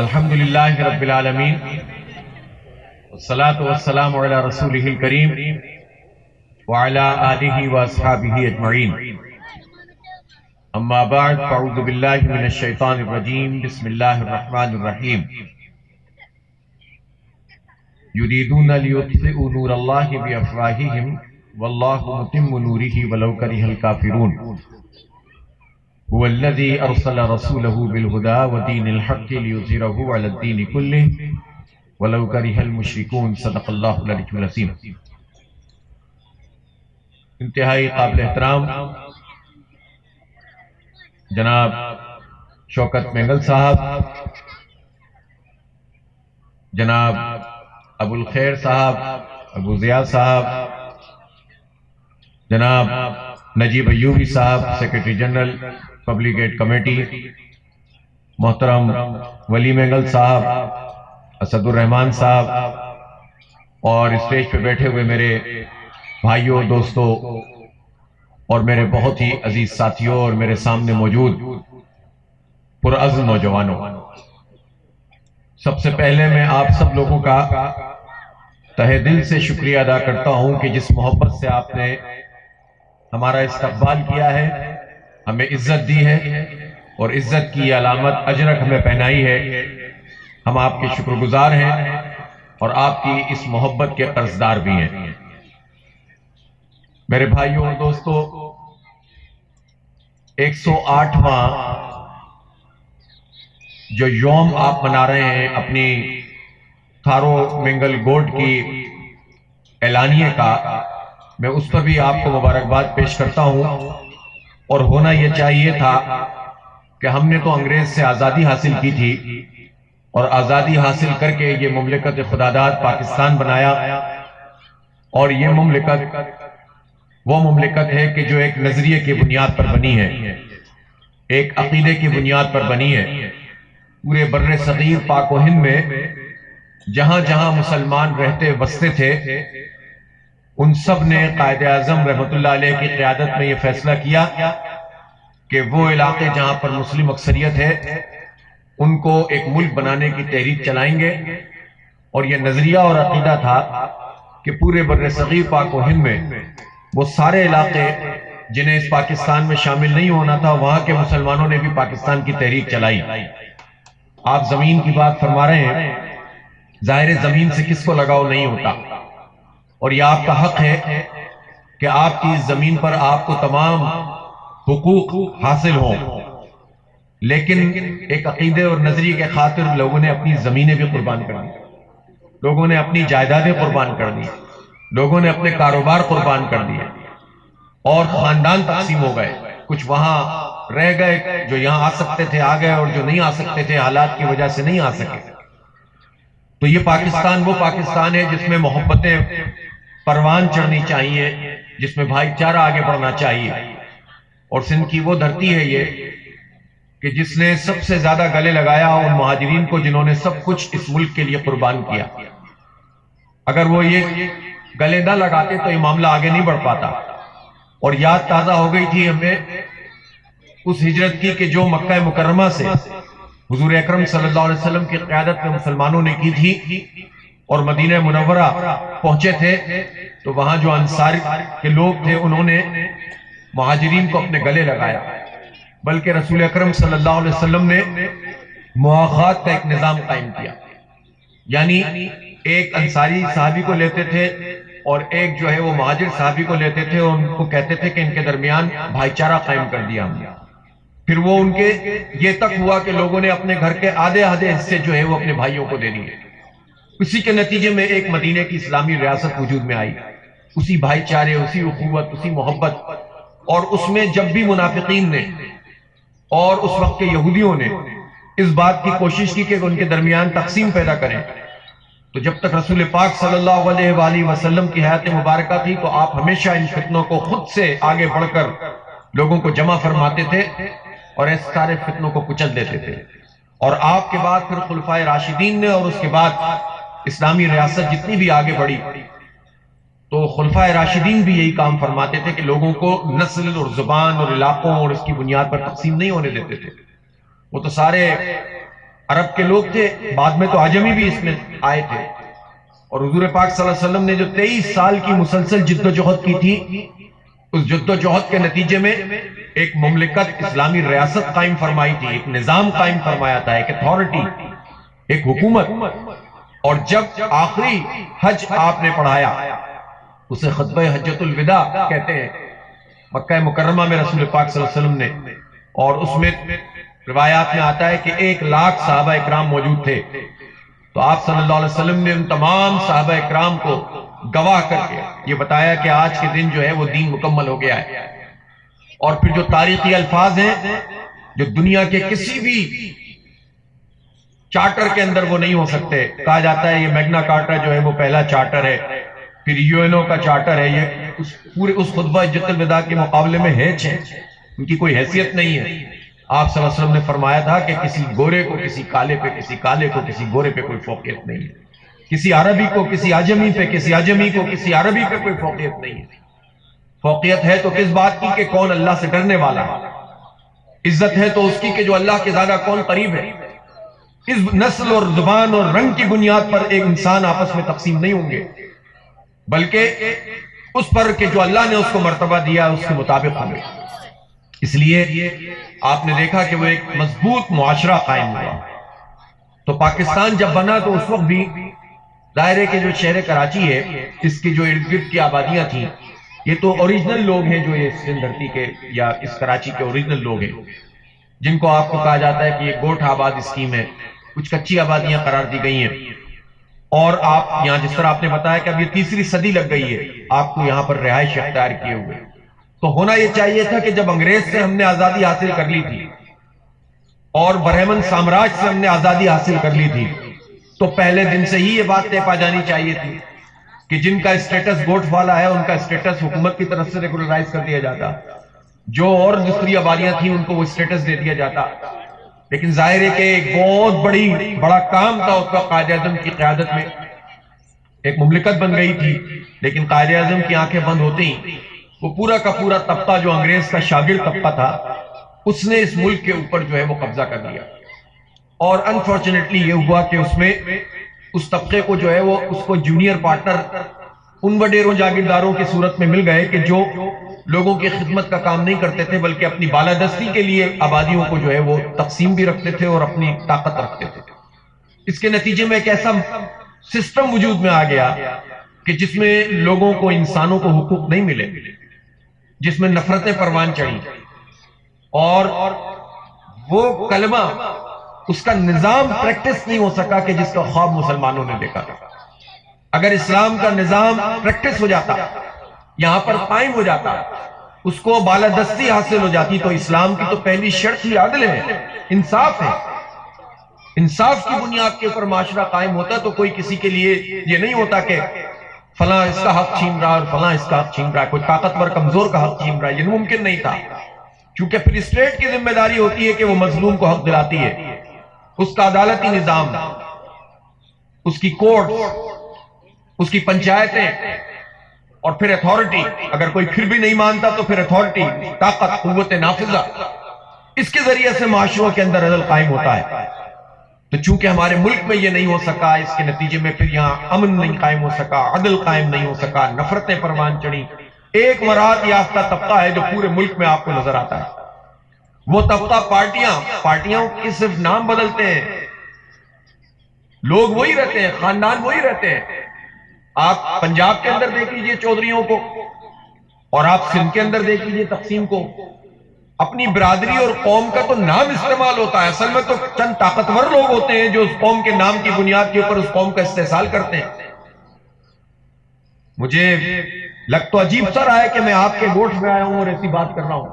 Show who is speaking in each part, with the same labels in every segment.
Speaker 1: الحمدللہ رب العالمین والصلاة والسلام علی رسولہ الکریم وعلی آلہ واصحابہ اجمعین اما بعد فاعوذ باللہ من الشیطان الرجیم بسم اللہ الرحمن الرحیم یریدون لیطفئوا نور اللہ بافواہہم واللہ متم نورہ ولو کرہ الکافرون هو الذي أرسل رسوله بالهدى ودين الحق ليظهره على الدين كله ولو كره المشركون صدق الله العلي العظيم۔ انتہائی قابل احترام جناب شوکت مینگل صاحب، جناب ابو الخیر صاحب، ابو ضیاء صاحب، جناب نجیب ایوبی صاحب secretary general public aid committee, محترم ولی مینگل صاحب، اسد الرحمان صاحب، اور اسٹیج پہ بیٹھے ہوئے میرے بھائیوں، دوستوں اور میرے بہت ہی عزیز ساتھیوں اور میرے سامنے موجود پرعزم نوجوانوں، سب سے پہلے میں آپ سب لوگوں کا تہہ دل سے شکریہ ادا کرتا ہوں کہ جس محبت سے آپ نے ہمارا استقبال کیا ہے، ہمیں عزت دی ہے، اور عزت کی علامت اجرک ہمیں پہنائی ہے۔ ہم آپ کے شکر گزار ہیں اور آپ کی اس محبت کے قرضدار بھی ہیں۔ میرے بھائیوں اور دوستوں، 108واں جو یوم آپ منا رہے ہیں اپنی تھارو مینگل گوٹ کی اعلانیے کا، میں اس پر بھی آپ کو مبارکباد پیش کرتا ہوں۔ اور ہونا یہ چاہیے تھا کہ ہم نے تو انگریز سے آزادی حاصل کی تھی، اور آزادی حاصل کر کے یہ مملکت خداداد پاکستان بنایا، اور یہ مملکت وہ مملکت ہے کہ جو ایک نظریے کی بنیاد پر بنی ہے، ایک عقیدے کی بنیاد پر بنی ہے۔ پورے بر صغیر پاک و ہند میں جہاں جہاں مسلمان رہتے بستے تھے، ان سب نے قائد اعظم رحمت اللہ علیہ کی قیادت میں یہ فیصلہ کیا کہ وہ علاقے جہاں پر مسلم اکثریت ہے ان کو ایک ملک بنانے کی تحریک چلائیں گے۔ اور یہ نظریہ اور عقیدہ تھا کہ پورے بر صغیر پاک و ہند میں وہ سارے علاقے جنہیں اس پاکستان میں شامل نہیں ہونا تھا، وہاں کے مسلمانوں نے بھی پاکستان کی تحریک چلائی۔ آپ زمین کی بات فرما رہے ہیں، ظاہر زمین سے کس کو لگاؤ نہیں ہوتا، اور یہ آپ کا حق ہے کہ آپ کی زمین پر آپ کو تمام حقوق حاصل ہوں، لیکن ایک عقیدے اور نظریے کے خاطر لوگوں نے اپنی زمینیں بھی قربان کر دی، لوگوں نے اپنی جائیدادیں قربان کر دی، لوگوں نے اپنے کاروبار قربان کر دیے، اور خاندان تقسیم ہو گئے۔ کچھ وہاں رہ گئے، جو یہاں آ سکتے تھے آ گئے، اور جو نہیں آ سکتے تھے حالات کی وجہ سے نہیں آ سکے۔ تو یہ پاکستان وہ پاکستان ہے جس میں محبتیں پروان چڑھنی چاہیے، جس میں بھائی چارہ آگے بڑھنا چاہیے۔ اور سندھ کی وہ دھرتی ہے یہ کہ جس نے سب سے زیادہ گلے لگایا ان مہاجرین کو جنہوں نے سب کچھ اس ملک کے لیے قربان کیا۔ اگر وہ یہ گلے نہ لگاتے تو یہ معاملہ آگے نہیں بڑھ پاتا۔ اور یاد تازہ ہو گئی تھی ہمیں اس ہجرت کی کہ جو مکہ مکرمہ سے حضور اکرم صلی اللہ علیہ وسلم کی قیادت میں مسلمانوں نے کی تھی، اور مدینہ منورہ پہنچے تھے، تو وہاں جو انصار کے لوگ تھے انہوں نے مہاجرین کو اپنے گلے لگایا، بلکہ رسول اکرم صلی اللہ علیہ وسلم نے مواخات کا ایک نظام قائم کیا، یعنی ایک انصاری صحابی کو لیتے تھے اور ایک جو ہے وہ مہاجر صحابی کو لیتے تھے، اور ان کو کہتے تھے کہ ان کے درمیان بھائی چارہ قائم کر دیا ہم نے۔ پھر وہ ان کے یہ تک ہوا کہ لوگوں نے اپنے گھر کے آدھے حصے جو ہے وہ اپنے بھائیوں کو دے دیے۔ اسی کے نتیجے میں ایک مدینہ کی اسلامی ریاست وجود میں آئی، اسی بھائی چارے، اسی اخوت، اسی محبت۔ اور اس میں جب بھی منافقین نے اور اس وقت کے یہودیوں نے اس بات کی کوشش کی کہ ان کے درمیان تقسیم پیدا کریں، تو جب تک رسول پاک صلی اللہ علیہ وآلہ وسلم کی حیات مبارکہ تھی تو آپ ہمیشہ ان فتنوں کو خود سے آگے بڑھ کر لوگوں کو جمع فرماتے تھے اور اس سارے فتنوں کو کچل دیتے تھے۔ اور آپ کے بعد پھر خلفائے راشدین نے، اور اس کے بعد اسلامی ریاست جتنی بھی آگے بڑھی، تو خلفائے راشدین بھی یہی کام فرماتے تھے کہ لوگوں کو نسل اور زبان اور علاقوں اور اس کی بنیاد پر تقسیم نہیں ہونے دیتے تھے۔ وہ تو سارے عرب کے لوگ تھے، بعد میں تو عجمی بھی اس میں آئے تھے، اور حضور پاک صلی اللہ علیہ وسلم نے جو 23 سال کی مسلسل جد و جہد کی تھی، اس جد و جہد کے نتیجے میں ایک مملکت اسلامی ریاست قائم فرمائی تھی، ایک نظام قائم فرمایا تھا، ایک اتھارٹی، ایک حکومت. اور جب آخری حج آپ نے پڑھایا، اسے خطبہ حجۃ الوداع کہتے ہیں، مکہ مکرمہ میں رسول پاک صلی اللہ علیہ وسلم نے، اور اس میں روایات میں آتا ہے کہ 1,00,000 صحابہ اکرام موجود تھے. تو آپ صلی اللہ علیہ وسلم نے ان تمام صحابہ اکرام کو گواہ کر کے یہ بتایا کہ آج کے دن جو ہے وہ دین مکمل ہو گیا ہے. اور پھر جو تاریخی الفاظ ہیں جو دنیا کے کسی بھی چارٹر کے اندر وہ نہیں ہو سکتے، کہا جاتا ہے یہ میگنا کارٹا جو ہے وہ پہلا چارٹر ہے، پھر UN کا چارٹر ہے، یہ پورے اس خطبہ حجۃ الوداع کے مقابلے میں ہیچ ہے، ان کی کوئی حیثیت نہیں ہے. آپ صلی اللہ علیہ وسلم نے فرمایا تھا کہ کسی گورے کو کسی کالے پہ، کسی کالے کو کسی گورے پہ کوئی فوقیت نہیں ہے، کسی عربی کو کسی عجمی پہ، کسی عجمی کو کسی عربی پہ کوئی فوقیت نہیں ہے. فوقیت ہے تو کس بات کی کہ کون اللہ سے ڈرنے والا ہے، عزت ہے تو اس کی کہ جو اللہ کے زیادہ کون قریب ہے. اس نسل اور زبان اور رنگ کی بنیاد پر ایک انسان آپس میں تقسیم نہیں ہوں گے، بلکہ اس پر کہ جو اللہ نے اس کو مرتبہ دیا اس کے مطابق ہوں گے. اس لیے آپ نے دیکھا کہ وہ ایک مضبوط معاشرہ قائم ہوا. تو پاکستان جب بنا تو اس وقت بھی ظاہر ہے کہ جو شہر کراچی ہے، اس کی جو ارد گرد کی آبادیاں تھیں، یہ تو اوریجنل لوگ ہیں، جو یہ سندھ دھرتی کے یا اس کراچی کے اوریجنل لوگ ہیں، جن کو آپ کو کہا جاتا ہے کہ یہ گوٹھ آباد اسکیم ہے. کچھ کچی آبادیاں قرار دی گئی ہیں، اور آپ یہاں جس طرح آپ نے بتایا کہ اب یہ 3ری صدی لگ گئی ہے آپ کو یہاں پر رہائش اختیار کیے ہوئے. تو ہونا یہ چاہیے تھا کہ جب انگریز سے ہم نے آزادی حاصل کر لی تھی اور برہمن سامراج سے ہم نے آزادی حاصل کر لی تھی، تو پہلے دن سے ہی یہ بات طے پا جانی چاہیے تھی کہ جن کا اسٹیٹس گوٹھ والا ہے ان کا اسٹیٹس حکومت کی طرف سے ریگولرائز کر دیا جاتا، جو اور دوسری آبادیاں تھیں ان کو وہ اسٹیٹس دے دیا جاتا. لیکن ظاہر ہے کہ ایک بہت بڑا کام تھا اس کا. قائد اعظم کی قیادت میں ایک مملکت بن گئی تھی، لیکن قائد اعظم کی آنکھیں بند ہوتی ہیں، وہ پورا کا پورا طبقہ جو انگریز کا شاگرد طبقہ تھا، اس نے اس ملک کے اوپر جو ہے وہ قبضہ کر لیا. اور انفارچونیٹلی یہ ہوا کہ اس میں اس طبقے کو جو ہے وہ اس کو جونیئر پارٹنر ان وڈیروں جاگیرداروں کی صورت میں مل گئے کہ جو لوگوں کی خدمت کا کام نہیں کرتے تھے، بلکہ اپنی بالادستی کے لیے آبادیوں کو جو ہے وہ تقسیم بھی رکھتے تھے اور اپنی طاقت رکھتے تھے. اس کے نتیجے میں ایک ایسا سسٹم وجود میں آ گیا کہ جس میں لوگوں کو، انسانوں کو حقوق نہیں ملے، جس میں نفرتیں پروان چڑھی، اور وہ کلمہ، اس کا نظام پریکٹس نہیں ہو سکا کہ جس کا خواب مسلمانوں نے دیکھا تھا. اگر اسلام کا نظام پریکٹس ہو جاتا، یہاں پر قائم ہو جاتا، اس کو بالادستی حاصل ہو جاتی، تو اسلام کی تو پہلی شرط ہی عدل ہے، انصاف ہے. انصاف کی بنیاد کے اوپر معاشرہ قائم ہوتا تو کوئی کسی کے لیے یہ نہیں ہوتا کہ فلاں اس کا حق چھین رہا اور فلاں اس کا حق چھین رہا ہے، کوئی طاقتور کمزور کا حق چھین رہا ہے، یہ ممکن نہیں تھا. کیونکہ پھر اسٹیٹ کی ذمہ داری ہوتی ہے کہ وہ مظلوم کو حق دلاتی ہے. اس کا عدالتی نظام، اس کی کورٹ، اس کی پنچایتیں، اور پھر اتھارٹی، اگر کوئی پھر بھی نہیں مانتا تو پھر اتھارٹی، طاقت، قوت نافذہ، اس کے ذریعے سے معاشروں کے اندر عدل قائم ہوتا ہے. تو چونکہ ہمارے ملک میں یہ نہیں ہو سکا، اس کے نتیجے میں پھر یہاں امن نہیں قائم ہو سکا، عدل قائم نہیں ہو سکا، نفرتیں پروان چڑھی. ایک مراد یافتہ طبقہ ہے جو پورے ملک میں آپ کو نظر آتا ہے، وہ طبقہ پارٹیاں کی صرف نام بدلتے ہیں، لوگ وہی رہتے ہیں، خاندان وہی رہتے ہیں. آپ پنجاب کے اندر دیکھ لیجئے چودھریوں کو، اور آپ سندھ کے اندر دیکھ لیجئے تقسیم کو. اپنی برادری اور قوم کا تو نام استعمال ہوتا ہے، اصل میں تو چند طاقتور لوگ ہوتے ہیں جو اس قوم کے نام کی بنیاد کے اوپر اس قوم کا استحصال کرتے ہیں. مجھے لگ تو عجیب سا رہا ہے کہ میں آپ کے گوٹھ میں آیا ہوں اور ایسی بات کر رہا ہوں،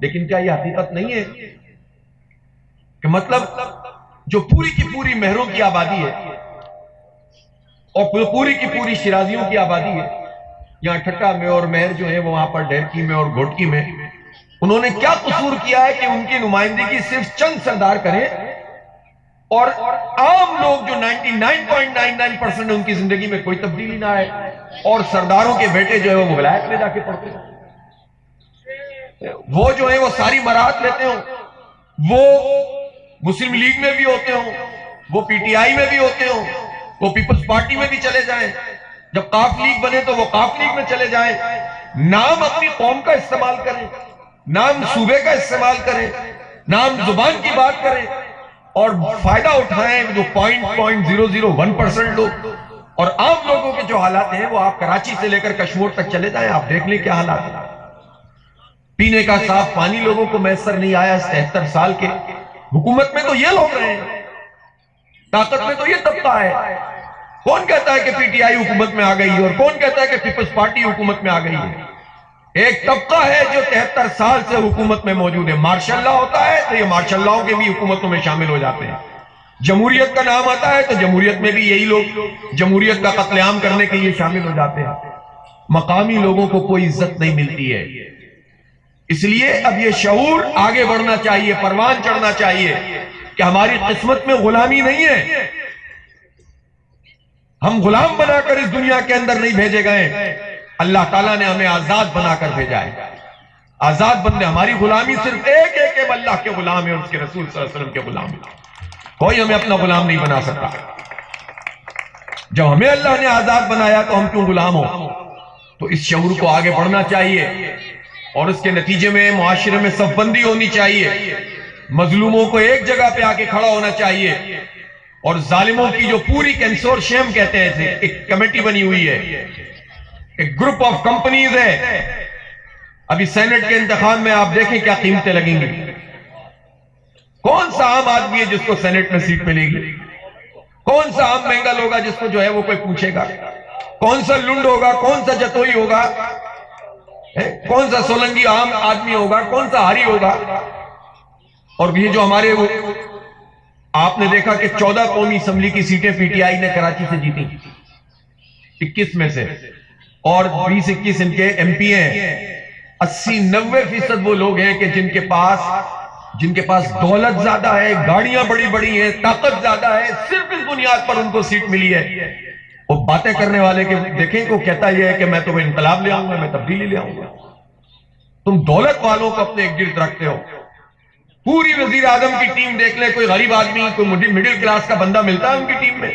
Speaker 1: لیکن کیا یہ حقیقت نہیں ہے کہ مطلب جو پوری کی پوری مہروں کی آبادی ہے اور پوری کی پوری شیرازیوں کی آبادی ہے، یہاں ٹھٹا میں اور مہر جو ہے وہاں پر ڈھیرکی میں اور گھوٹکی میں، انہوں نے کیا قصور کیا ہے کہ ان کی نمائندگی صرف چند سردار کریں اور عام لوگ جو 99.99% ان کی زندگی میں کوئی تبدیلی نہ آئے، اور سرداروں کے بیٹے جو ہے وہ ولایت میں جا کے پڑھتے ہیں، وہ جو ہے وہ ساری برات لیتے ہوں، وہ مسلم لیگ میں بھی ہوتے ہوں، وہ پی ٹی آئی میں بھی ہوتے ہوں، وہ پیپلز پارٹی میں بھی چلے جائیں، جب قاف لیگ بنے تو وہ قاف لیگ میں چلے جائیں، نام اپنی قوم کا استعمال کریں، نام صوبے کا استعمال کریں، نام زبان کی بات کریں، اور فائدہ اٹھائیں جو 0.001% لوگ۔ اور عام لوگوں کے جو حالات ہیں وہ آپ کراچی سے لے کر کشمیر تک چلے جائیں، آپ دیکھ لیں کیا حالات ہیں۔ پینے کا صاف پانی لوگوں کو میسر نہیں آیا 73 سال کے، حکومت میں تو یہ لوگ رہے ہیں، طاقت میں تو یہ طبقہ ہے۔ کون کہتا ہے کہ پی ٹی آئی حکومت میں آ گئی ہے، اور کون کہتا ہے کہ پیپلز پارٹی حکومت میں آ گئی ہے؟ ایک طبقہ ہے جو 73 سال سے حکومت میں موجود ہے۔ مارشل لا ہوتا ہے تو یہ مارشل لاؤں کے بھی حکومتوں میں شامل ہو جاتے ہیں۔ جمہوریت کا نام آتا ہے تو جمہوریت میں بھی یہی لوگ جمہوریت کا قتل عام کرنے کے لیے شامل ہو جاتے ہیں۔ مقامی لوگوں کو کوئی عزت نہیں ملتی ہے۔ اس لیے اب یہ شعور آگے بڑھنا چاہیے، پروان چڑھنا چاہیے کہ ہماری قسمت میں غلامی نہیں ہے، ہم غلام بنا کر اس دنیا کے اندر نہیں بھیجے گئے، اللہ تعالیٰ نے ہمیں آزاد بنا کر بھیجا ہے۔ آزاد بندے، ہماری غلامی صرف ایک ہے کہ اللہ کے غلام ہیں اور اس کے رسول صلی اللہ علیہ وسلم کے غلام ہیں، کوئی ہمیں اپنا غلام نہیں بنا سکتا۔ جب ہمیں اللہ نے آزاد بنایا تو ہم کیوں غلام ہو؟ تو اس شعور کو آگے بڑھنا چاہیے، اور اس کے نتیجے میں معاشرے میں صف بندی ہونی چاہیے، مظلوموں کو ایک جگہ پہ آ کے کھڑا ہونا چاہیے، اور ظالموں کی جو پوری کنسورشیم کہتے ہیں، ایک کمیٹی بنی ہوئی ہے، ایک گروپ آف کمپنیز ہے۔ ابھی سینٹ کے انتخاب میں آپ دیکھیں کیا قیمتیں لگیں گی، کون سا عام آدمی ہے جس کو سینٹ میں سیٹ ملے گی؟ کون سا عام مہنگا ہوگا جس کو جو ہے وہ کوئی پوچھے گا؟ کون سا لنڈ ہوگا، کون سا جتوئی ہوگا، کون سا سولنگی عام آدمی ہوگا، کون سا ہاری ہوگا؟ اور یہ جو ہمارے آپ نے دیکھا کہ 14 قومی اسمبلی کی سیٹیں پی ٹی آئی نے کراچی سے جیتی، 21 میں سے، اور 20-21 ان کے ایم پی ہیں۔ 80-90% وہ لوگ ہیں کہ جن کے پاس دولت زیادہ ہے، گاڑیاں بڑی بڑی ہیں، طاقت زیادہ ہے، صرف اس بنیاد پر ان کو سیٹ ملی ہے۔ وہ باتیں کرنے والے کے دیکھیں کو کہتا یہ ہے کہ میں تمہیں انقلاب لے آؤں گا، میں تبدیلی لے آؤں گا۔ تم دولت والوں کو اپنے ایک گرد رکھتے ہو۔ پوری وزیر اعظم کی ٹیم دیکھ لے، کوئی غریب آدمی، کوئی مڈل کلاس کا بندہ ملتا ہے ان کی ٹیم میں؟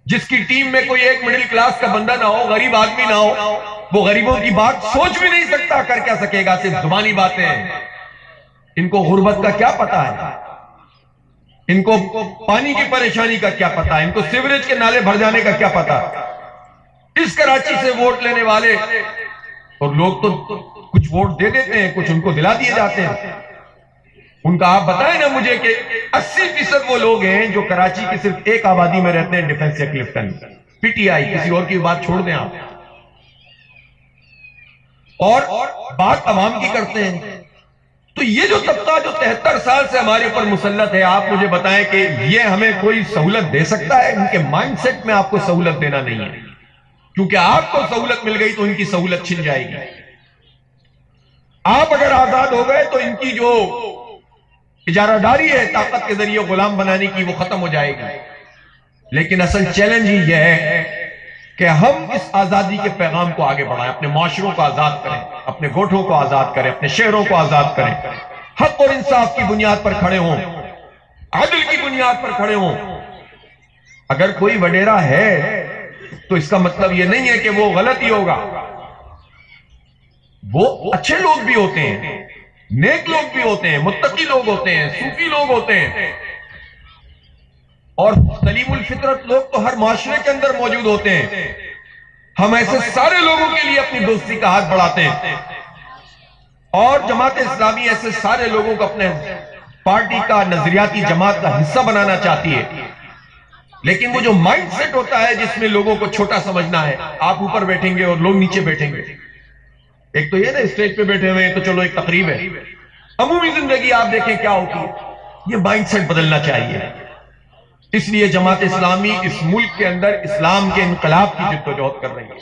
Speaker 1: جس کی ٹیم میں کوئی ایک مڈل کلاس کا بندہ نہ ہو، غریب آدمی نہ ہو، وہ غریبوں کی بات سوچ بھی نہیں سکتا، کر کیا سکے گا؟ صرف زبانی باتیں ہیں۔ ان کو غربت کا کیا پتا ہے؟ ان کو پانی کی پریشانی کا کیا پتا ہے؟ ان کو سیوریج کے نالے بھر جانے کا کیا پتا؟ اس کراچی سے ووٹ لینے والے، اور لوگ تو کچھ ووٹ دے دیتے ہیں، کچھ ان کو دلا دیے جاتے ہیں۔ ان کا آپ بتائیں نا مجھے کہ 80% وہ لوگ ہیں جو کراچی کی صرف ایک آبادی میں رہتے ہیں، ڈیفنس یا کلفٹن، پی ٹی آئی، کسی اور کی بات چھوڑ دیں آپ، اور بات عوام کی کرتے ہیں۔ تو یہ جو طبقہ جو 73 سال سے ہمارے اوپر مسلط ہے، آپ مجھے بتائیں کہ یہ ہمیں کوئی سہولت دے سکتا ہے؟ ان کے مائنڈ سیٹ میں آپ کو سہولت دینا نہیں ہے، کیونکہ آپ کو سہولت مل گئی تو ان کی سہولت چھن جائے گی۔ آپ اگر آزاد ہو گئے تو ان کی جو اجارہ داری ہے طاقت کے ذریعے غلام بنانے کی، وہ ختم ہو جائے گی۔ لیکن اصل چیلنج ہی یہ ہے کہ ہم اس آزادی کے پیغام کو آگے بڑھائیں، اپنے معاشروں کو آزاد کریں، اپنے گوٹھوں کو آزاد کریں، اپنے شہروں کو آزاد کریں، حق اور انصاف کی بنیاد پر کھڑے ہوں، عدل کی بنیاد پر کھڑے ہوں۔ اگر کوئی وڈیرا ہے تو اس کا مطلب یہ نہیں ہے کہ وہ غلط ہی ہوگا، وہ اچھے لوگ بھی ہوتے ہیں، نیک لوگ بھی ہوتے ہیں، متقی لوگ ہوتے ہیں، صوفی لوگ ہوتے ہیں، اور سلیم الفطرت لوگ تو ہر معاشرے کے اندر موجود ہوتے ہیں۔ ہم ایسے سارے لوگوں کے لیے اپنی دوستی کا ہاتھ بڑھاتے ہیں، اور جماعت اسلامی ایسے سارے لوگوں کو اپنے پارٹی کا، نظریاتی جماعت کا حصہ بنانا چاہتی ہے۔ لیکن وہ جو مائنڈ سیٹ ہوتا ہے جس میں لوگوں کو چھوٹا سمجھنا ہے، آپ اوپر بیٹھیں گے اور لوگ نیچے بیٹھیں گے۔ ایک تو یہ نا اسٹیج پہ بیٹھے ہوئے ہیں تو چلو ایک تقریب ہے، عمومی زندگی آپ دیکھیں کیا ہوتی ہے۔ یہ مائنڈ سیٹ بدلنا چاہیے۔ اس لیے جماعت اسلامی اس ملک کے اندر اسلام کے انقلاب کی جدوجہد کر رہی ہے۔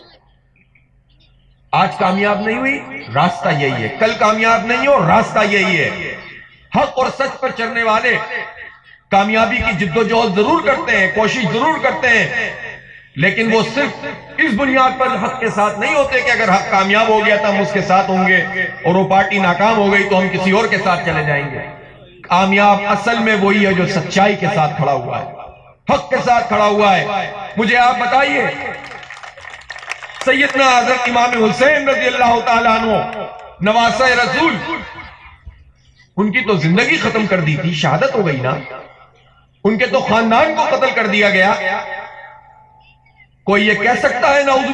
Speaker 1: آج کامیاب نہیں ہوئی، راستہ یہی ہے، کل کامیاب نہیں ہو، راستہ یہی ہے۔ حق اور سچ پر چلنے والے کامیابی کی جدوجہد ضرور کرتے ہیں، کوشش ضرور کرتے ہیں، لیکن وہ صرف اس بنیاد پر حق کے ساتھ نہیں ہوتے کہ اگر حق کامیاب ہو گیا تو ہم اس کے ساتھ ہوں گے، اور وہ پارٹی ناکام ہو گئی تو ہم کسی اور کے ساتھ چلے جائیں گے۔ کامیاب اصل میں وہی ہے جو سچائی کے ساتھ کھڑا ہوا ہے، حق کے ساتھ کھڑا ہوا ہے۔ مجھے آپ بتائیے، سیدنا حضرت امام حسین رضی اللہ تعالیٰ عنہ نواسہ رسول، ان کی تو زندگی ختم کر دی تھی، شہادت ہو گئی نا، ان کے تو خاندان کو قتل کر دیا گیا۔ کوئی یہ کہہ سکتا ہے نعوذ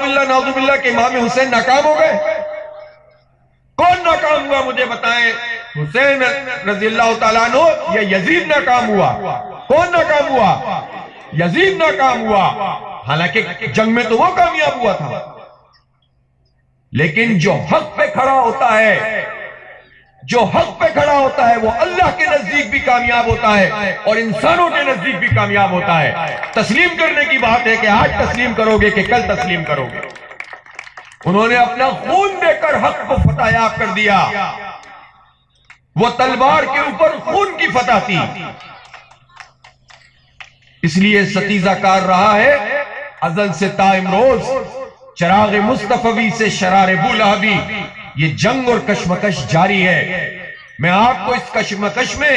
Speaker 1: باللہ کہ امام حسین ناکام ہو گئے؟ کون ناکام ہوا مجھے بتائیں؟ حسین رضی اللہ تعالیٰ عنہ یا یزید ناکام ہوا؟ کون ناکام ہوا؟ یزید ناکام ہوا، حالانکہ جنگ میں تو وہ کامیاب ہوا تھا۔ لیکن جو حق پہ کھڑا ہوتا ہے، جو حق پہ کھڑا ہوتا ہے، وہ اللہ کے نزدیک بھی کامیاب ہوتا ہے اور انسانوں کے نزدیک بھی کامیاب ہوتا ہے۔ تسلیم کرنے کی بات ہے کہ آج تسلیم کرو گے کہ کل تسلیم کرو گے۔ انہوں نے اپنا خون دے کر حق کو فتح یاب کر دیا۔ وہ تلوار کے اوپر خون کی فتح تھی، اس لیے ستیزہ کار رہا ہے ازل سے تا امروز، چراغ مصطفی سے شرار بولہبی، یہ جنگ اور کشمکش جاری ہے۔ میں آپ کو اس کشمکش میں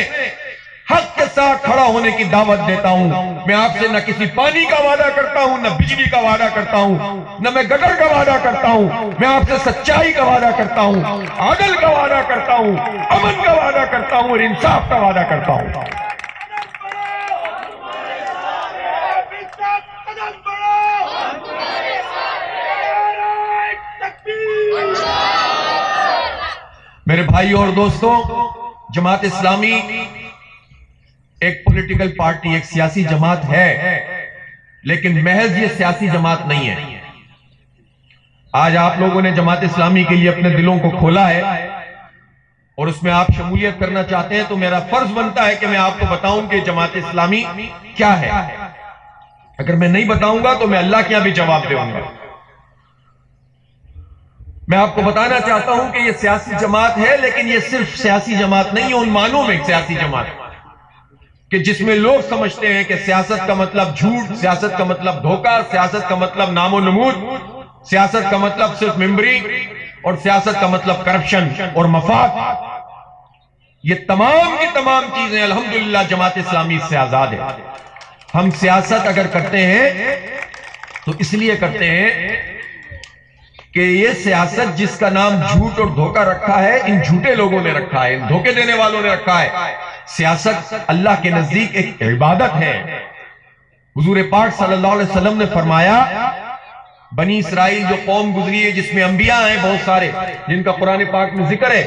Speaker 1: حق کے ساتھ کھڑا ہونے کی دعوت دیتا ہوں۔ میں آپ سے نہ کسی پانی کا وعدہ کرتا ہوں، نہ بجلی کا وعدہ کرتا ہوں، نہ میں گٹر کا وعدہ کرتا ہوں۔ میں آپ سے سچائی کا وعدہ کرتا ہوں، عدل کا وعدہ کرتا ہوں، امن کا وعدہ کرتا ہوں اور انصاف کا وعدہ کرتا ہوں۔ میرے بھائی اور دوستوں، جماعت اسلامی ایک پولیٹیکل پارٹی، ایک سیاسی جماعت ہے، لیکن محض یہ سیاسی جماعت نہیں ہے۔ آج آپ لوگوں نے جماعت اسلامی کے لیے اپنے دلوں کو کھولا ہے اور اس میں آپ شمولیت کرنا چاہتے ہیں، تو میرا فرض بنتا ہے کہ میں آپ کو بتاؤں کہ جماعت اسلامی کیا ہے۔ اگر میں نہیں بتاؤں گا تو میں اللہ کے یہاں بھی جواب دوں گا۔ میں آپ کو بتانا چاہتا ہوں کہ یہ سیاسی جماعت ہے، لیکن یہ صرف سیاسی جماعت نہیں ہے ان معنوں میں ایک سیاسی جماعت کہ جس میں لوگ سمجھتے ہیں کہ سیاست کا مطلب جھوٹ، سیاست کا مطلب دھوکہ، سیاست کا مطلب نام و نمود، سیاست کا مطلب صرف ممبری، اور سیاست کا مطلب کرپشن اور مفاد۔ یہ تمام کی تمام چیزیں الحمدللہ جماعت اسلامی سے آزاد ہے۔ ہم سیاست اگر کرتے ہیں تو اس لیے کرتے ہیں کہ یہ سیاست جس کا نام جھوٹ اور دھوکہ رکھا ہے، ان جھوٹے لوگوں نے رکھا ہے، ان دھوکے دینے والوں نے رکھا ہے۔ سیاست اللہ کے نزدیک ایک عبادت ہے۔ حضور پاک صلی اللہ علیہ وسلم نے فرمایا، بنی اسرائیل جو قوم گزری ہے جس میں انبیاء ہیں بہت سارے، جن کا قرآن پاک میں ذکر ہے،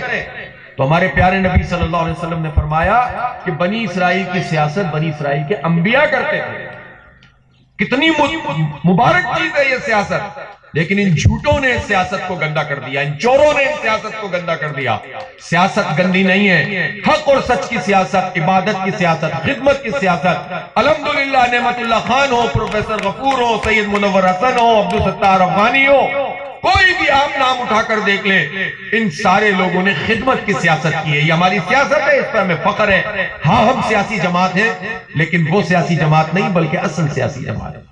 Speaker 1: تو ہمارے پیارے نبی صلی اللہ علیہ وسلم نے فرمایا کہ بنی اسرائیل کی سیاست بنی اسرائیل کے انبیاء کرتے تھے۔ کتنی مبارک چیز ہے یہ سیاست، لیکن ان جھوٹوں نے سیاست کو گندا کر دیا، ان چوروں نے سیاست کو گندا کر دیا۔ سیاست گندی نہیں ہے، حق اور سچ کی سیاست، عبادت کی سیاست، خدمت کی سیاست۔ الحمدللہ نعمت اللہ خان ہو، پروفیسر غفور ہو، سید منور حسن ہو، عبدالستار افغانی ہو، کوئی بھی آپ نام اٹھا کر دیکھ لیں، ان سارے لوگوں نے خدمت کی سیاست کی ہے۔ یہ ہماری سیاست ہے، اس پر ہمیں فخر ہے۔ ہاں ہم سیاسی جماعت ہیں، لیکن وہ سیاسی جماعت نہیں بلکہ اصل سیاسی جماعت ہے۔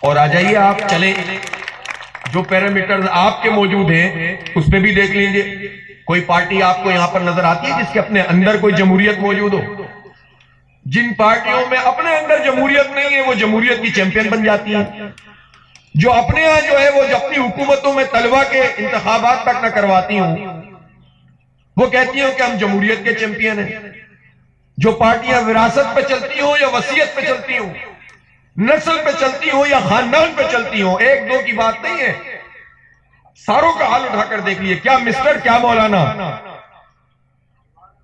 Speaker 1: اور آ جائیے آپ چلیں، جو پیرامیٹرز آپ کے موجود ہیں اس پہ بھی دیکھ لیجئے۔ کوئی پارٹی آپ کو یہاں پر نظر آتی ہے جس کے اپنے اندر کوئی جمہوریت موجود ہو؟ جن پارٹیوں میں اپنے اندر جمہوریت نہیں ہے وہ جمہوریت کی چیمپئن بن جاتی ہیں۔ جو اپنے ہاں جو ہے وہ اپنی حکومتوں میں طلبہ کے انتخابات تک نہ کرواتی ہوں، وہ کہتی ہیں کہ ہم جمہوریت کے چیمپئن ہیں۔ جو پارٹیاں وراثت پہ چلتی ہوں یا وصیت پہ چلتی ہوں، نسل پہ چلتی ہوں یا خاندان پہ چلتی ہوں، ایک دو کی بات نہیں ہے، ساروں کا حال اٹھا کر دیکھ لیے۔ کیا مسٹر، کیا مولانا،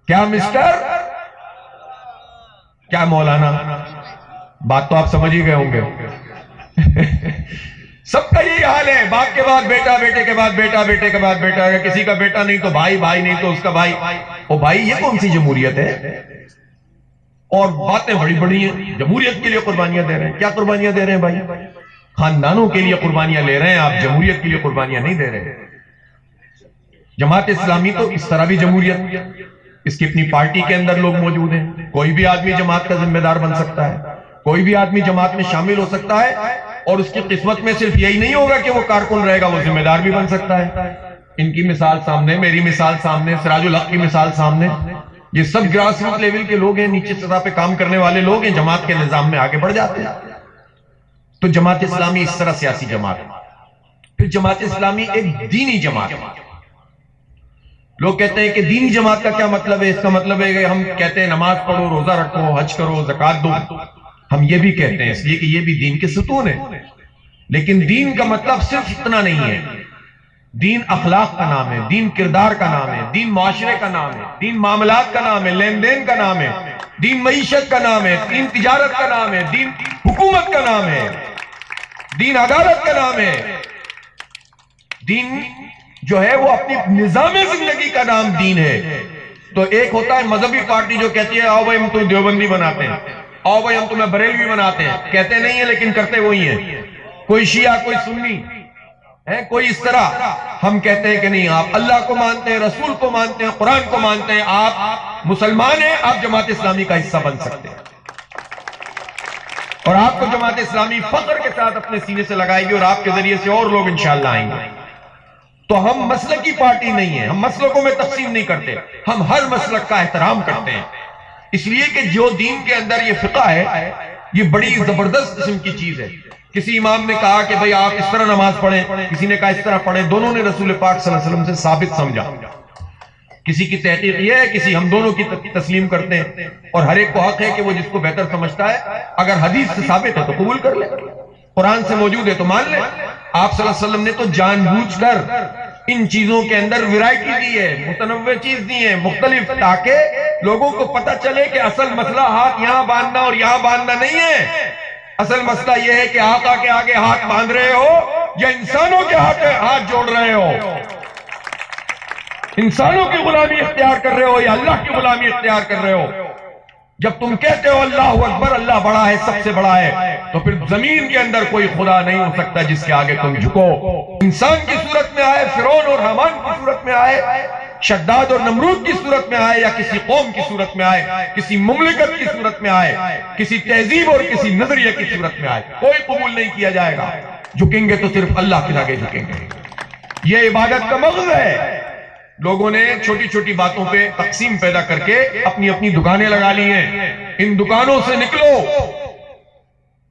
Speaker 1: کیا مسٹر، کیا مولانا، بات تو آپ سمجھ ہی گئے ہوں گے۔ سب کا یہی حال ہے، باپ کے بعد بیٹا، بیٹے کے بعد بیٹا، بیٹے کے بعد بیٹا، اگر کسی کا بیٹا نہیں تو بھائی، بھائی نہیں تو اس کا بھائی۔ او بھائی، یہ کون سی جمہوریت ہے؟ اور باتیں بڑی بڑی ہیں، جمہوریت کے لیے قربانیاں دے رہے ہیں۔ کیا قربانیاں دے رہے ہیں بھائی؟ خاندانوں کے لیے قربانیاں لے رہے ہیں آپ، جمہوریت کے لیے قربانیاں نہیں دے رہے۔ جماعت اسلامی تو اس طرح بھی جمہوریت، اس کی اپنی پارٹی کے اندر لوگ موجود ہیں، کوئی بھی آدمی جماعت کا ذمہ دار بن سکتا ہے، کوئی بھی آدمی جماعت میں شامل ہو سکتا ہے، اور اس کی قسمت میں صرف یہی نہیں ہوگا کہ وہ کارکن رہے گا، وہ ذمہ دار بھی بن سکتا ہے۔ ان کی مثال سامنے، میری مثال سامنے، سراج الحق کی مثال سامنے، یہ سب گراس روٹ لیول کے لوگ ہیں، نیچے سطح پہ کام کرنے والے لوگ ہیں، جماعت کے نظام میں آگے بڑھ جاتے ہیں۔ تو جماعت اسلامی اس طرح سیاسی جماعت ہے۔ پھر جماعت اسلامی ایک دینی جماعت ہے۔ لوگ کہتے ہیں کہ دینی جماعت کا کیا مطلب ہے؟ اس کا مطلب ہے کہ ہم کہتے ہیں نماز پڑھو، روزہ رکھو، حج کرو، زکوٰۃ دو۔ ہم یہ بھی کہتے ہیں اس لیے کہ یہ بھی دین کے ستون ہے، لیکن دین کا مطلب صرف اتنا نہیں ہے۔ دین اخلاق کا نام ہے، دین کردار کا نام ہے، دین معاشرے کا نام ہے، دین معاملات کا نام ہے، لین دین کا نام ہے، دین معیشت کا نام ہے، دین تجارت کا نام ہے، دین حکومت کا نام ہے، دین عدالت کا نام ہے۔ دین جو ہے وہ اپنی نظام زندگی کا نام دین ہے۔ تو ایک ہوتا ہے مذہبی پارٹی جو کہتی ہے آؤ بھائی ہم تمہیں دیوبندی بناتے ہیں، آؤ بھائی ہم تمہیں بریلوی بناتے ہیں، کہتے نہیں ہیں لیکن کرتے وہی ہیں۔ کوئی شیعہ، کوئی سنی ہے، کوئی اس طرح۔ ہم کہتے ہیں کہ نہیں، آپ اللہ کو مانتے ہیں، رسول کو مانتے ہیں، قرآن کو مانتے ہیں، آپ مسلمان ہیں، آپ جماعت اسلامی کا حصہ بن سکتے ہیں، اور آپ کو جماعت اسلامی فخر کے ساتھ اپنے سینے سے لگائے گی، اور آپ کے ذریعے سے اور لوگ انشاءاللہ آئیں گے۔ تو ہم مسلک کی پارٹی نہیں ہیں، ہم مسلکوں میں تقسیم نہیں کرتے، ہم ہر مسلک کا احترام کرتے ہیں، اس لیے کہ جو دین کے اندر یہ فقہ ہے یہ بڑی زبردست قسم کی چیز ہے۔ کسی امام نے کہا کہ بھئی آپ اس طرح نماز پڑھیں، کسی نے کہا اس طرح پڑھیں، دونوں نے رسول پاک صلی اللہ علیہ وسلم سے ثابت سمجھا۔ کسی کی تحقیق یہ ہے، کسی ہم دونوں کی تسلیم کرتے ہیں، اور ہر ایک کو حق ہے کہ وہ جس کو بہتر سمجھتا ہے اگر حدیث سے ثابت ہے تو قبول کر لے، قرآن سے موجود ہے تو مان لے۔ آپ صلی اللہ علیہ وسلم نے تو جان بوجھ کر ان چیزوں کے اندر ویرائٹی دی ہے، متنوع چیز دی ہے، مختلف، تاکہ لوگوں کو پتہ چلے کہ اصل مسئلہ ہاتھ یہاں باندھنا اور یہاں باندھنا نہیں ہے۔ اصل مسئلہ یہ ہے کہ آقا کے آگے ہاتھ باندھ رہے ہو یا انسانوں کے ہاتھ جوڑ رہے ہو، انسانوں کی غلامی اختیار کر رہے ہو یا اللہ کی غلامی اختیار کر رہے ہو۔ جب تم کہتے ہو اللہ اکبر، اللہ بڑا ہے، سب سے بڑا ہے، تو پھر زمین کے اندر کوئی خدا نہیں ہو سکتا جس کے آگے تم جھکو۔ انسان کی صورت میں آئے، فرعون اور حامان کی صورت میں آئے، شداد اور نمرود کی صورت میں آئے، یا کسی قوم کی صورت میں آئے، کسی مملکت کی صورت میں آئے، کسی تہذیب اور کسی نظریے کی صورت میں آئے، کوئی قبول نہیں کیا جائے گا۔ جھکیں گے تو صرف اللہ کے آگے جھکیں گے۔ یہ عبادت کا مغز ہے۔ لوگوں نے چھوٹی چھوٹی باتوں پہ تقسیم پیدا کر کے اپنی اپنی دکانیں لگا لی ہیں۔ ان دکانوں سے نکلو۔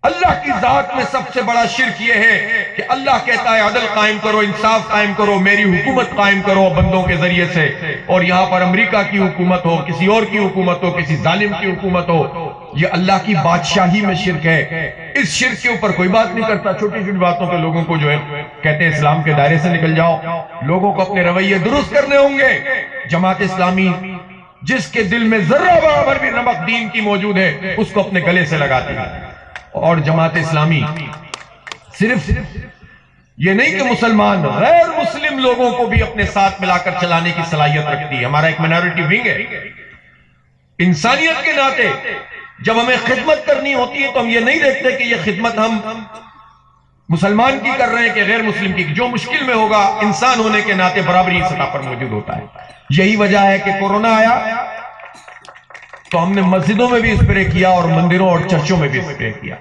Speaker 1: اللہ کی ذات میں سب سے بڑا شرک یہ ہے کہ اللہ کہتا ہے عدل قائم کرو، انصاف قائم کرو، میری حکومت قائم کرو بندوں کے ذریعے سے، اور یہاں پر امریکہ کی حکومت ہو، کسی اور کی حکومت ہو، کسی ظالم کی حکومت ہو، یہ اللہ کی بادشاہی میں شرک ہے۔ اس شرک کے اوپر کوئی بات نہیں کرتا۔ چھوٹی چھوٹی باتوں پہ لوگوں کو جو ہے کہتے ہیں اسلام کے دائرے سے نکل جاؤ۔ لوگوں کو اپنے رویے درست کرنے ہوں گے۔ جماعت اسلامی جس کے دل میں ذرہ برابر بھی نمک دین کی موجود ہے اس کو اپنے گلے سے لگاتی ہے۔ اور جماعت اسلامی صرف یہ نہیں کہ مسلمان، غیر مسلم لوگوں کو بھی اپنے ساتھ ملا کر چلانے کی صلاحیت رکھتی ہے۔ ہمارا ایک مائنورٹی ونگ ہے۔ انسانیت کے ناطے جب ہمیں خدمت کرنی ہوتی ہے تو ہم یہ نہیں دیکھتے کہ یہ خدمت ہم مسلمان کی کر رہے ہیں کہ غیر مسلم کی۔ جو مشکل میں ہوگا انسان ہونے کے ناطے برابری سطح پر موجود ہوتا ہے۔ یہی وجہ ہے کہ کورونا آیا تو ہم نے مسجدوں میں بھی اسپرے کیا اور مندروں اور چرچوں میں بھی اسپرے کیا۔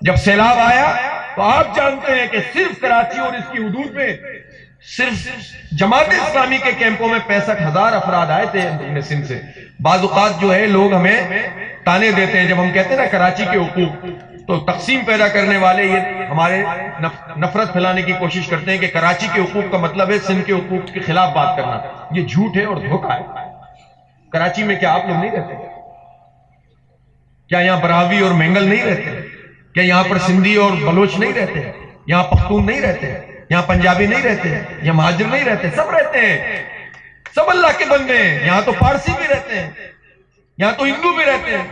Speaker 1: جب سیلاب آیا تو آپ جانتے ہیں کہ صرف کراچی اور اس کی حدود میں صرف جماعت اسلامی کے کیمپوں میں 65,000 افراد آئے تھے سندھ سے۔ بعض اوقات جو ہے لوگ ہمیں تانے دیتے ہیں جب ہم کہتے ہیں نا کراچی کے حقوق، تو تقسیم پیدا کرنے والے یہ ہمارے نفرت پھیلانے کی کوشش کرتے ہیں کہ کراچی کے حقوق کا مطلب ہے سندھ کے حقوق کے خلاف بات کرنا۔ یہ جھوٹ ہے اور دھوکہ ہے۔ کراچی میں کیا آپ لوگ نہیں رہتے؟ کیا یہاں براہوی اور مینگل نہیں رہتے؟ کیا یہاں پر سندھی اور بلوچ نہیں رہتے؟ یہاں پختون نہیں رہتے؟ یہاں پنجابی نہیں رہتے؟ یہاں مہاجر نہیں رہتے؟ سب رہتے ہیں، سب اللہ کے بندے ہیں۔ یہاں تو پارسی بھی رہتے ہیں، یہاں تو ہندو بھی رہتے ہیں،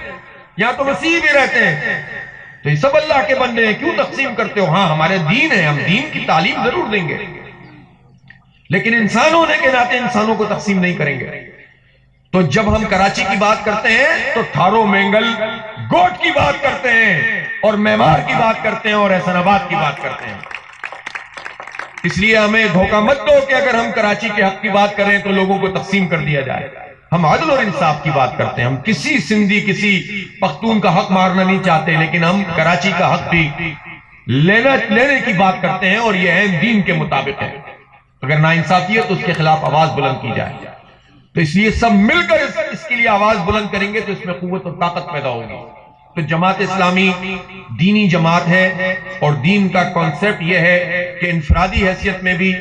Speaker 1: یہاں تو مسیحی بھی رہتے ہیں، تو یہ سب اللہ کے بندے ہیں۔ کیوں تقسیم کرتے ہو؟ ہاں ہمارے دین ہے، ہم دین کی تعلیم ضرور دیں گے، لیکن انسان ہونے کے ناطے انسانوں کو تقسیم نہیں کریں گے۔ تو جب ہم کراچی کی بات کرتے ہیں تو تھارو مینگل گوٹ کی بات کرتے ہیں، اور میمار کی بات کرتے ہیں، اور احسن آباد کی بات کرتے ہیں۔ اس لیے ہمیں دھوکہ مت دو کہ اگر ہم کراچی کے حق کی بات کریں تو لوگوں کو تقسیم کر دیا جائے۔ ہم عدل اور انصاف کی بات کرتے ہیں۔ ہم کسی سندھی کسی پختون کا حق مارنا نہیں چاہتے، لیکن ہم کراچی کا حق بھی لینے کی بات کرتے ہیں، اور یہ عین دین کے مطابق ہے۔ اگر ناانصافی ہے تو اس کے خلاف آواز بلند کی جائے۔ تو اس لیے سب مل کر اس کے لیے آواز بلند کریں گے تو اس میں قوت اور طاقت پیدا ہوگی۔ تو جماعت اسلامی دینی جماعت ہے، اور دین کا کانسیپٹ یہ ہے کہ انفرادی حیثیت میں بھی،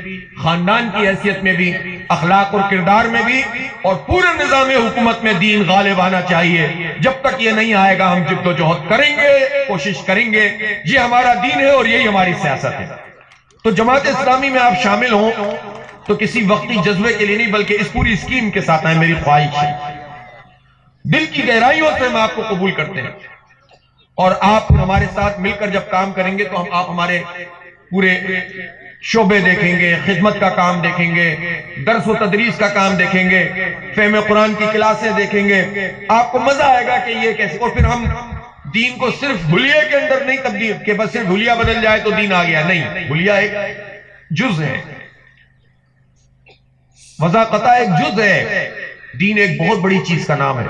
Speaker 1: خاندان کی حیثیت میں بھی، اخلاق اور کردار میں بھی، اور پورے نظام حکومت میں دین غالب آنا چاہیے۔ جب تک یہ نہیں آئے گا ہم جد و جہد کریں گے، کوشش کریں گے۔ یہ ہمارا دین ہے اور یہی ہماری سیاست ہے۔ تو جماعت اسلامی میں آپ شامل ہوں تو کسی وقتی جذبے کے لیے نہیں، بلکہ اس پوری اسکیم کے ساتھ آئیں۔ میری خواہش ہے، دل کی گہرائیوں سے ہم آپ کو قبول کرتے ہیں، اور آپ ہمارے ساتھ مل کر جب کام کریں گے تو آپ ہمارے پورے شعبے دیکھیں گے، خدمت کا کام دیکھیں گے، درس و تدریس کا کام دیکھیں گے، فہم قرآن کی کلاسیں دیکھیں گے۔ آپ کو مزہ آئے گا کہ یہ کیسے، اور پھر ہم دین کو صرف حلیے کے اندر نہیں تبدیل کہ بس صرف حلیہ بدل جائے تو دین آ گیا، نہیں، حلیہ ایک جز ہے، وضاقتہ ایک جز ہے، دین ایک بہت بڑی چیز کا نام ہے۔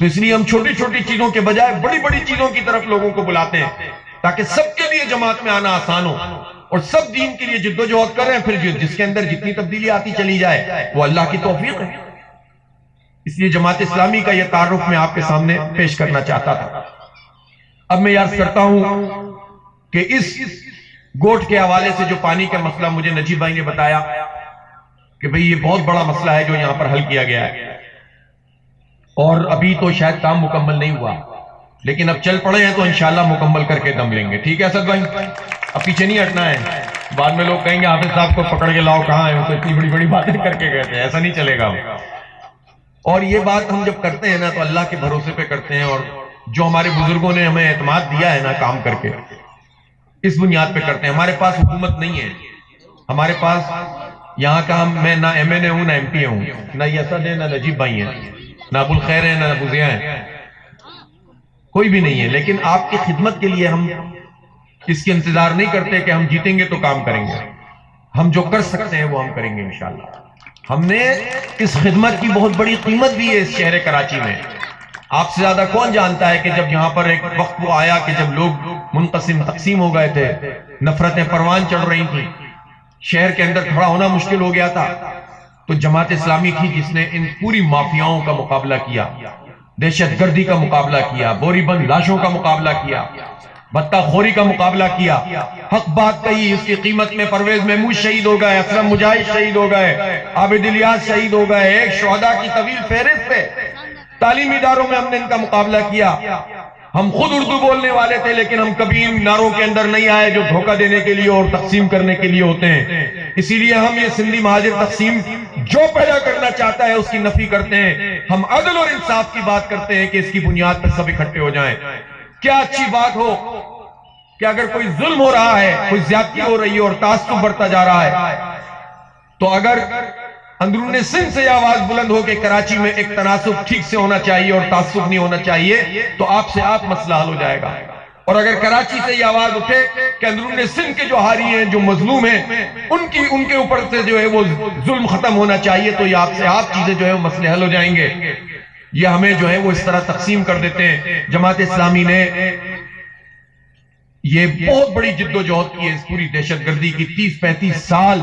Speaker 1: تو اس لیے ہم چھوٹی چھوٹی چیزوں کے بجائے بڑی بڑی چیزوں کی طرف لوگوں کو بلاتے ہیں، تاکہ سب کے لیے جماعت میں آنا آسان ہو، اور سب دین کے لیے جد و جہد کریں۔ پھر جس کے اندر جتنی تبدیلی آتی چلی جائے وہ اللہ کی توفیق ہے۔ اس لیے جماعت اسلامی کا یہ تعارف میں آپ کے سامنے پیش کرنا چاہتا تھا۔ اب میں عرض کرتا ہوں کہ اس گوٹ کے حوالے سے جو پانی کا مسئلہ مجھے نجیب بھائی نے بتایا کہ بھئی یہ بہت بڑا مسئلہ ہے جو یہاں پر حل کیا گیا ہے، اور ابھی تو شاید کام مکمل نہیں ہوا، لیکن اب چل پڑے ہیں تو انشاءاللہ مکمل کر کے دم لیں گے۔ ٹھیک ہے اسد بھائی، اب پیچھے نہیں ہٹنا ہے، بعد میں لوگ کہیں گے حافظ صاحب کو پکڑ کے لاؤ، کہاں ہیں، وہ تو اتنی بڑی بڑی باتیں کر کے گئے تھے، ایسا نہیں چلے گا۔ اور یہ بات ہم جب کرتے ہیں نا تو اللہ کے بھروسے پہ کرتے ہیں، اور جو ہمارے بزرگوں نے ہمیں اعتماد دیا ہے نا کام کر کے، اس بنیاد پہ کرتے ہیں۔ ہمارے پاس حکومت نہیں ہے، ہمارے پاس یہاں کا میں نہ ایم این اے ہوں، نہ ایم پی اے ہوں، نہ یسد ہے، نہ نجیب بھائی ہیں، نہ ابو الخیر ہیں، نہ ابو ضیاء ہیں، کوئی بھی نہیں ہے۔ لیکن آپ کی خدمت کے لیے ہم اس کی انتظار نہیں کرتے کہ ہم جیتیں گے تو کام کریں گے، ہم جو کر سکتے ہیں وہ ہم کریں گے انشاءاللہ۔ ہم نے اس خدمت کی بہت بڑی قیمت دی ہے اس شہر کراچی میں۔ آپ سے زیادہ کون جانتا ہے کہ جب یہاں پر ایک وقت وہ آیا کہ جب لوگ منقسم تقسیم ہو گئے تھے، نفرتیں پروان چڑھ رہی تھیں، شہر کے اندر کھڑا ہونا مشکل ہو گیا تھا، تو جماعت اسلامی تھی جس نے ان پوری مافیاؤں کا مقابلہ کیا، دہشت گردی کا مقابلہ کیا، بوری بند لاشوں کا مقابلہ کیا، بطہ خوری کا مقابلہ کیا، حق بات کہی، اس کی قیمت میں پرویز محمود شہید ہو گئے، اسلم مجاہد شہید ہو گئے، عابد الیاس شہید ہو گئے، ایک شہداء کی طویل فہرست پہ تعلیمی اداروں میں ہم نے ان کا مقابلہ کیا۔ ہم خود اردو بولنے والے تھے لیکن ہم کبھی ان نعروں کے اندر نہیں آئے جو دھوکہ دینے کے لیے اور تقسیم کرنے کے لیے ہوتے ہیں۔ اسی لیے ہم یہ سندھی مہاجر تقسیم جو پیدا کرنا چاہتا ہے اس کی نفی کرتے ہیں۔ ہم عدل اور انصاف کی بات کرتے ہیں کہ اس کی بنیاد پر سب اکٹھے ہو جائیں۔ کیا اچھی بات ہو کہ اگر کوئی ظلم ہو رہا ہے، کوئی زیادتی ہو رہی ہے اور تعصب بڑھتا جا رہا ہے، تو اگر اندرون سندھ سے یہ آواز بلند ہو کہ کراچی میں ایک تناسب ٹھیک سے ہونا چاہیے اور تعصب نہیں ہونا چاہیے، تو آپ سے آپ مسئلہ حل ہو جائے گا۔ اور اگر کراچی سے یہ آواز اٹھے کہ اندرون سندھ کے جو حاری ہیں، جو مظلوم ہیں، ان کے اوپر سے جو ہے وہ ظلم ختم ہونا چاہیے، تو یہ آپ سے آپ چیزیں جو ہے وہ مسئلے حل ہو جائیں گے۔ یہ ہمیں جو ہے وہ اس طرح تقسیم کر دیتے ہیں۔ جماعت اسلامی نے یہ بہت بڑی جد و جہد کی ہے اس پوری دہشت گردی کی۔ 30-35 سال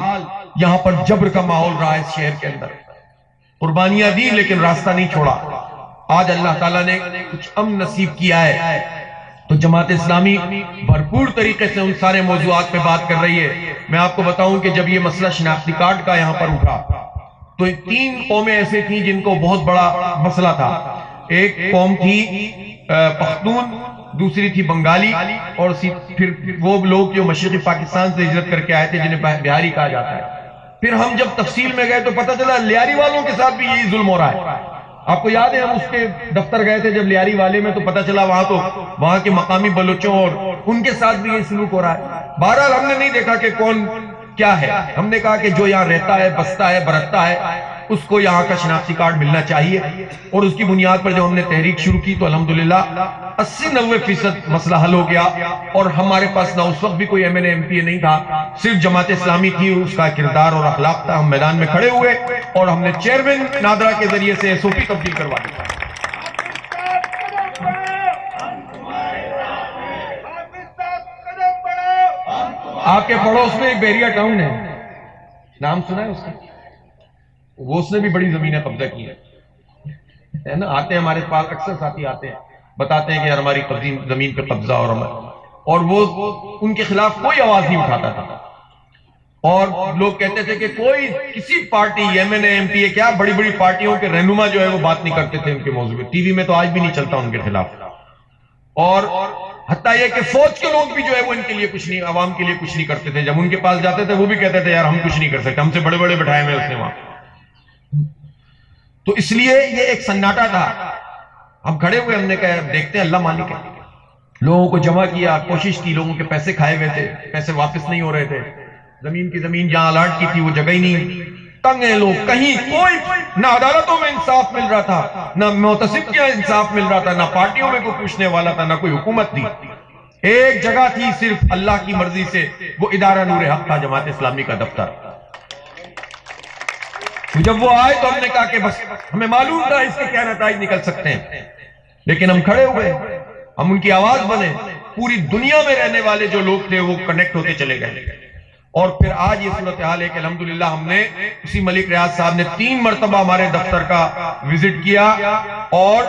Speaker 1: یہاں پر جبر کا ماحول رہا ہے اس شہر کے اندر، قربانیاں دی لیکن راستہ نہیں چھوڑا۔ آج اللہ تعالیٰ نے کچھ امن نصیب کیا ہے تو جماعت اسلامی بھرپور طریقے سے ان سارے موضوعات پہ بات کر رہی ہے۔ میں آپ کو بتاؤں کہ جب یہ مسئلہ شناختی کارڈ کا یہاں پر اٹھا تو 3 قومیں ایسے تھیں جن کو بہت بڑا مسئلہ تھا۔ ایک قوم تھی پختون، دوسری تھی بنگالی، اور پھر وہ لوگ جو مشرقی پاکستان سے ہجرت کر کے آئے تھے جنہیں بہاری کہا جاتا ہے۔ پھر ہم جب تفصیل میں گئے تو پتہ چلا لیاری والوں کے ساتھ بھی یہی ظلم ہو رہا ہے۔ آپ کو یاد ہے ہم اس کے دفتر گئے تھے جب لیاری والے میں، تو پتہ چلا وہاں کے مقامی بلوچوں اور ان کے ساتھ بھی یہ سلوک ہو رہا ہے۔ بہرحال ہم نے نہیں دیکھا کہ کون کیا ہے، ہم نے کہا کہ جو یہاں رہتا ہے، بستا ہے، برتتا ہے، اس کو یہاں کا شناختی کارڈ ملنا چاہیے۔ اور اس کی بنیاد پر جب ہم نے تحریک شروع کی تو الحمدللہ 80-90% مسئلہ حل ہو گیا۔ اور ہمارے پاس نہ اس وقت بھی کوئی M N A M P A نہیں تھا، صرف جماعت اسلامی تھی، اس کا کردار اور اخلاق تھا۔ ہم میدان میں کھڑے ہوئے اور ہم نے چیئرمین نادرا کے ذریعے سے ایس او پی تبدیل کروا دی۔ آپ کے پڑوس میں ایک بحریہ ٹاؤن ہے، نام سنا ہے اس کا؟ وہ اس نے بھی بڑی زمینیں قبضہ کی ہے نا. آتے ہیں ہمارے پاس اکثر ساتھی آتے ہیں, بتاتے ہیں کہ یار ہماری زمین پہ قبضہ, اور وہ ان کے خلاف کوئی آواز نہیں اٹھاتا تھا. اور لوگ کہتے تھے کہ کوئی کسی party M N A M P A کیا بڑی بڑی پارٹیوں کے رہنما جو ہے وہ بات نہیں کرتے تھے ان کے موضوع پہ. ٹی وی میں تو آج بھی نہیں چلتا ان کے خلاف. اور حتیٰ یہ کہ فوج کے لوگ بھی جو ہے وہ ان کے لیے کچھ نہیں, عوام کے لیے کچھ نہیں کرتے تھے. جب ان کے پاس جاتے تھے وہ بھی کہتے تھے یار ہم کچھ نہیں کر سکتے, ہم سے بڑے بڑے بٹھائے ہوئے اس نے وہاں. تو اس لیے یہ ایک سناٹا تھا. ہم کھڑے ہوئے, ہم نے کہا دیکھتے ہیں, اللہ مالک ہے. لوگوں کو جمع کیا, کوشش کی, لوگوں کے پیسے کھائے ہوئے تھے, پیسے واپس نہیں ہو رہے تھے. زمین کی زمین جہاں الاٹ کی تھی وہ جگہ ہی نہیں. تنگ ہیں لوگ, کہیں کوئی نہ عدالتوں میں انصاف مل رہا تھا, نہ معتصب کیا انصاف مل رہا تھا, نہ پارٹیوں میں کوئی پوچھنے والا تھا, نہ کوئی حکومت تھی. ایک جگہ تھی صرف اللہ کی مرضی سے, وہ ادارہ نور حق تھا, جماعت اسلامی کا دفتر. جب وہ آئے تو ہم نے کہا کہ بس ہمیں معلوم تھا اس کے کیا نتائج نکل سکتے ہیں, لیکن ہم کھڑے ہوئے, ہم ان کی آواز بنے. پوری دنیا میں رہنے والے جو لوگ تھے وہ کنیکٹ ہوتے چلے گئے. اور پھر آج یہ صورتحال ہے کہ الحمدللہ ہم نے اسی ملک ریاض صاحب نے 3 مرتبہ ہمارے دفتر کا وزٹ کیا اور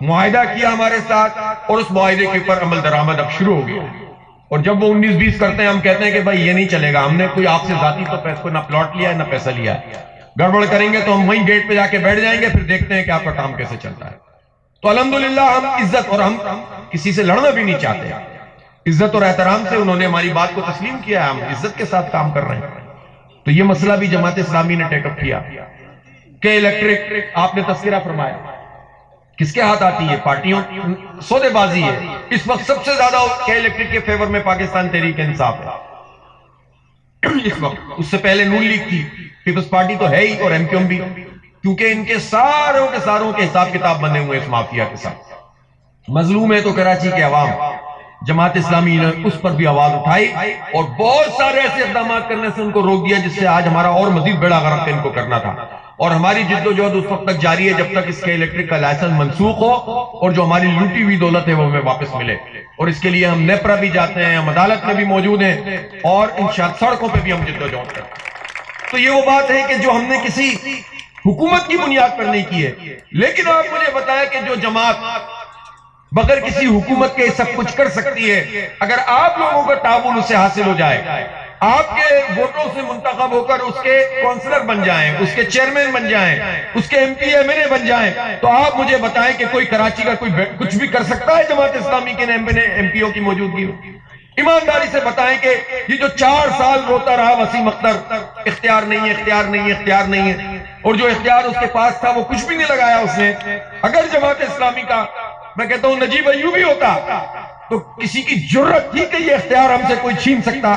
Speaker 1: معاہدہ کیا ہمارے ساتھ, اور اس معاہدے کے اوپر عمل درآمد اب شروع ہو گیا. اور جب وہ 19-20 کرتے ہیں ہم کہتے ہیں کہ بھائی یہ نہیں چلے گا, ہم نے کوئی آپ سے ذاتی تو پیسے نہ پلاٹ لیا ہے نہ پیسہ لیا ہے. گڑبڑ کریں گے تو ہم وہیں گیٹ پہ جا کے بیٹھ جائیں گے, پھر دیکھتے ہیں کہ آپ کا کام کیسے چلتا ہے. تو الحمدللہ ہم عزت, اور ہم کسی سے لڑنا بھی نہیں چاہتے, عزت اور احترام سے انہوں نے ہماری بات کو تسلیم کیا ہے, ہم عزت کے ساتھ کام کر رہے ہیں. تو یہ مسئلہ بھی جماعت اسلامی نے ٹیک اپ کیا کہ الیکٹرک آپ نے تذکرہ فرمایا, کس کے ہاتھ آتی ہے؟ پارٹیوں, سودے بازی ہے. اس وقت سب سے زیادہ کہ الیکٹرک کے فیور میں پاکستان تحریک انصاف ہے اس وقت. اس سے پہلے نون لیگ تھی, پیپلز پارٹی تو ہے ہی, اور ایم کیو ایم بھی, کیونکہ ان کے ساروں کے حساب کتاب بنے ہوئے اس مافیا کے ساتھ. مظلوم ہے تو کراچی کے عوام, جماعت اسلامی نے اس پر بھی آواز اٹھائی اور بہت سارے ایسے اقدامات کرنے سے ان کو روک دیا جس سے آج ہمارا اور مزید بڑا غرق ان کو کرنا تھا. اور ہماری جد و جہد اس وقت تک جاری ہے جب تک اس کے الیکٹرک کا لائسنس منسوخ ہو اور جو ہماری لوٹی ہوئی دولت ہے وہ ہمیں واپس ملے. اور اس کے لیے ہم نیپرا بھی جاتے ہیں, ہم عدالت میں بھی موجود ہیں, اور انشاءاللہ سڑکوں پہ بھی ہم جد و جہد کرتے ہیں. تو یہ وہ بات ہے کہ جو ہم نے کسی حکومت کی بنیاد پر نہیں کی ہے. لیکن آپ مجھے بتائیں کہ جو جماعت بغیر کسی حکومت کے سب کچھ کر سکتی ہے, اگر آپ لوگوں کا تعاون اس سے حاصل ہو جائے, آپ کے ووٹوں سے منتخب ہو کر اس کے کونسلر بن جائیں, اس کے چیئرمین بن جائیں, اس کے ایم پی ایم این اے بن جائیں, تو آپ مجھے بتائیں کہ کوئی کراچی کا کوئی کچھ بھی کر سکتا ہے جماعت اسلامی کے ایم پی او کی موجودگی میں؟ ایمانداری سے بتائیں کہ یہ جو 4 سال روتا رہا وسیم اختر, اختیار نہیں ہے, اختیار نہیں ہے, اختیار نہیں ہے, اور جو اختیار اس کے پاس تھا وہ کچھ بھی نہیں لگایا اس نے. اگر جماعت اسلامی کا میں کہتا ہوں نجیب ایوبی ہوتا تو کسی کی جرت تھی کہ یہ اختیار ہم سے کوئی چھین سکتا؟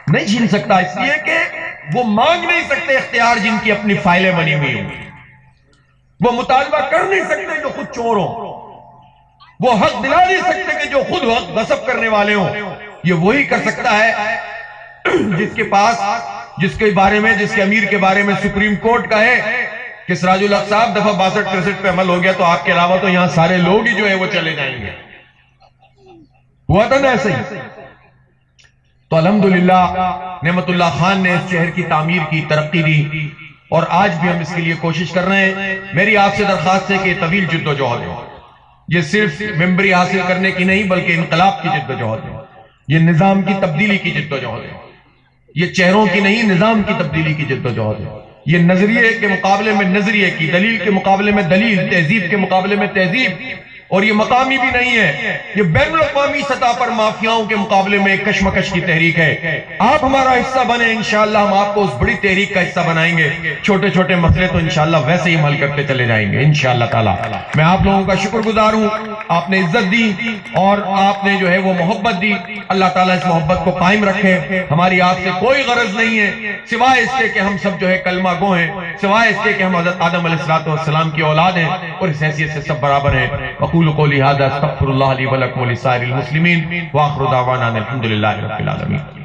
Speaker 1: نہیں چھین سکتا, اس لیے کہ وہ مانگ نہیں سکتے اختیار جن کی اپنی فائلیں بنی ہوئی ہوں, وہ مطالبہ کر نہیں سکتے جو خود چور ہوں, وہ حق دلا نہیں سکتے کہ جو خود حق غصب کرنے والے ہوں. یہ وہی کر سکتا ہے جس کے پاس, جس کے بارے میں, جس کے امیر کے بارے میں سپریم کورٹ کا ہے کہ سراج الحق صاحب دفعہ 62-63 پہ عمل ہو گیا تو آپ کے علاوہ تو یہاں سارے لوگ ہی جو ہے وہ چلے جائیں گے. ہوا تھا نا ایسے ہی. تو الحمدللہ نعمت اللہ خان نے اس شہر کی تعمیر کی, ترقی دی, اور آج بھی ہم اس کے لیے کوشش کر رہے ہیں. میری آپ سے درخواست ہے کہ یہ طویل جد و جہد ہے, یہ صرف ممبری حاصل کرنے کی نہیں بلکہ انقلاب کی جد و جہد ہے, یہ نظام کی تبدیلی کی جد و جہد ہے, یہ چہروں کی نہیں نظام کی تبدیلی کی جد و جہد ہے, یہ نظریے کے مقابلے میں نظریے کی, دلیل کے مقابلے میں دلیل, تہذیب کے مقابلے میں تہذیب, اور یہ مقامی بھی نہیں ہے, یہ بین الاقوامی سطح پر مافیاؤں کے مقابلے میں ایک کشمکش کی تحریک ہے. آپ ہمارا حصہ بنیں, انشاءاللہ ہم آپ کو اس بڑی تحریک کا حصہ بنائیں گے. چھوٹے چھوٹے مسئلے تو انشاءاللہ ویسے ہی حل کرتے چلے جائیں گے انشاءاللہ تعالی. میں آپ لوگوں کا شکر گزار ہوں, آپ نے عزت دی اور آپ نے جو ہے وہ محبت دی. اللہ تعالیٰ اس محبت کو قائم رکھے. ہماری آپ سے کوئی غرض نہیں ہے سوائے اس کے کہ ہم سب جو ہے کلمہ گو ہیں, سوائے اس کے کہ ہم حضرت آدم علیہ السلام کی اولاد ہیں, اور اس حیثیت سے سب برابر ہیں. اقول قولی ھذا استغفر اللہ لی ولکم ولسائر المسلمین واخر دعوانا الحمد للہ رب العالمین.